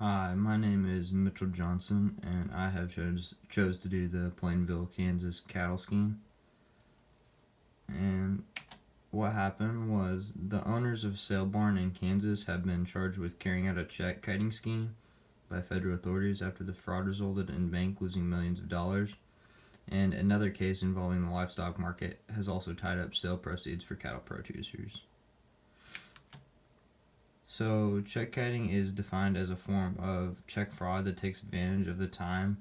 Hi, my name is Mitchell Johnson, and I have chose to do the Plainville, Kansas cattle scheme. And what happened was the owners of Sale Barn in Kansas have been charged with carrying out a check kiting scheme by federal authorities after the fraud resulted in bank losing millions of dollars. And another case involving the livestock market has also tied up sale proceeds for cattle producers. So, check kiting is defined as a form of check fraud that takes advantage of the time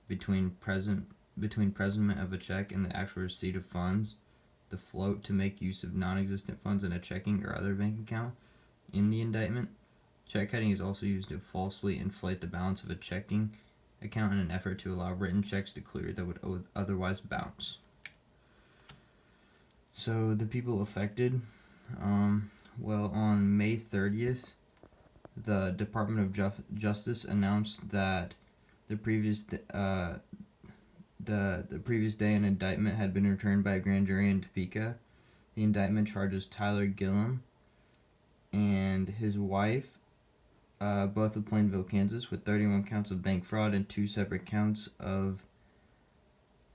between presentment of a check and the actual receipt of funds, the float to make use of non-existent funds in a checking or other bank account in the indictment. Check kiting is also used to falsely inflate the balance of a checking account in an effort to allow written checks to clear that would otherwise bounce. So the people affected, on May 30th, the Department of Justice announced that the previous the previous day an indictment had been returned by a grand jury in Topeka. The indictment charges Tyler Gillum and his wife, both of Plainville, Kansas, with 31 counts of bank fraud and 2 separate counts of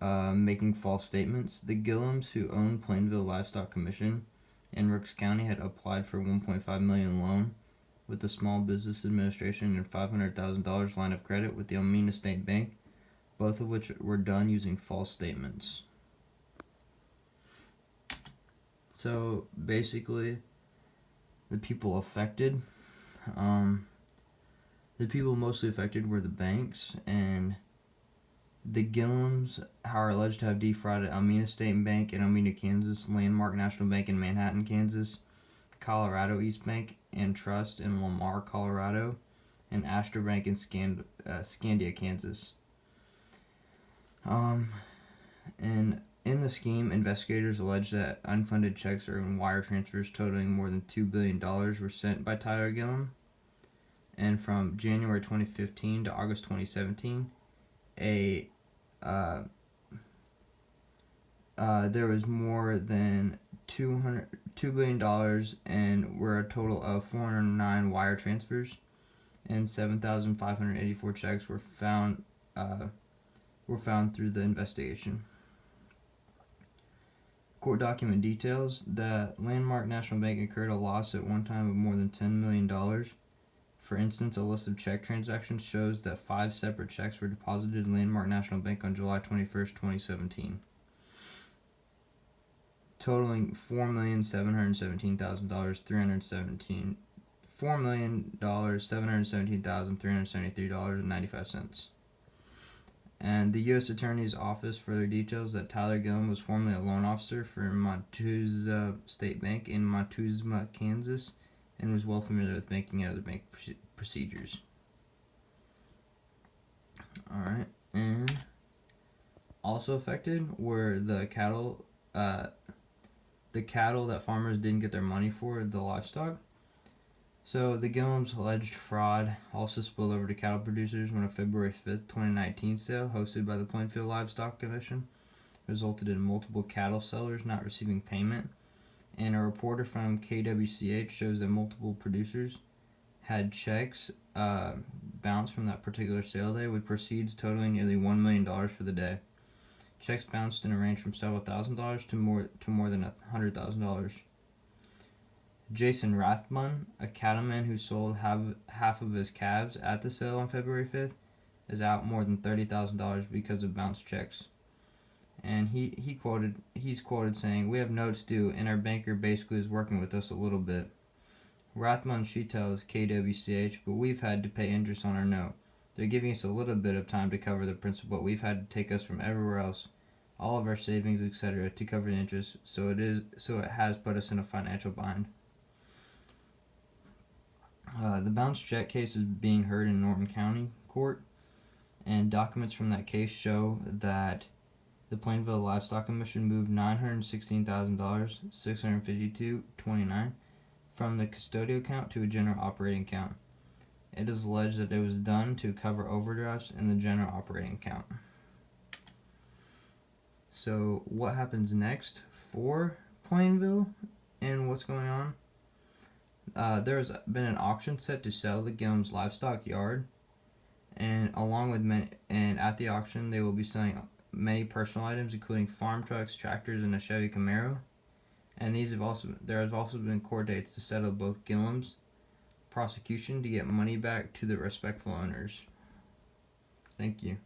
making false statements. The Gillums, who owned Plainville Livestock Commission in Rooks County, had applied for a $1.5 million loan with the Small Business Administration and $500,000 line of credit with the Almena State Bank, both of which were done using false statements. So basically, the people affected, the people mostly affected were the banks, and the Gillums are alleged to have defrauded Almena State Bank in Almena, Kansas, Landmark National Bank in Manhattan, Kansas, Colorado East Bank and Trust in Lamar, Colorado, and Astor Bank in Scandia, Kansas. And in the scheme, investigators allege that unfunded checks or wire transfers totaling more than $2 billion were sent by Tyler Gillum. And from January 2015 to August 2017, there was more than $2 billion and were a total of 409 wire transfers, and 7,584 checks were found through the investigation. Court document details that Landmark National Bank incurred a loss at one time of more than $10 million. For instance, a list of check transactions shows that 5 separate checks were deposited in Landmark National Bank on July 21st, 2017, totaling $4,717,373.95. And the U.S. Attorney's Office further details that Tyler Gillum was formerly a loan officer for Montezuma State Bank in Montezuma, Kansas, and was well familiar with banking and other bank procedures. Alright, and also affected were the cattle that farmers didn't get their money for, the livestock. So the Gillums' alleged fraud also spilled over to cattle producers when a February 5th, 2019 sale hosted by the Plainville Livestock Commission resulted in multiple cattle sellers not receiving payment. And a reporter from KWCH shows that multiple producers had checks bounce from that particular sale day, with proceeds totaling nearly $1 million for the day. Checks bounced in a range from several $1,000s to more than $100,000. Jason Rathbun, a cattleman who sold half of his calves at the sale on February 5th, is out more than $30,000 because of bounced checks. And he's quoted saying, "We have notes due, and our banker basically is working with us a little bit." Rathbun, she tells KWCH, "But we've had to pay interest on our note. They're giving us a little bit of time to cover the principal, but we've had to take us from everywhere else, all of our savings, etc., to cover the interest. So it has put us in a financial bind." The bounced check case is being heard in Norton County Court, and documents from that case show that the Plainville Livestock Commission moved $916,000, $652.29, from the custodial account to a general operating account. It is alleged that it was done to cover overdrafts in the general operating account. So what happens next for Plainville and what's going on? There's been an auction set to sell the Gillum's livestock yard, and along with at the auction they will be selling many personal items, including farm trucks, tractors, and a Chevy Camaro. And there has also been court dates to settle both Gillum's prosecution to get money back to the respectful owners. Thank you.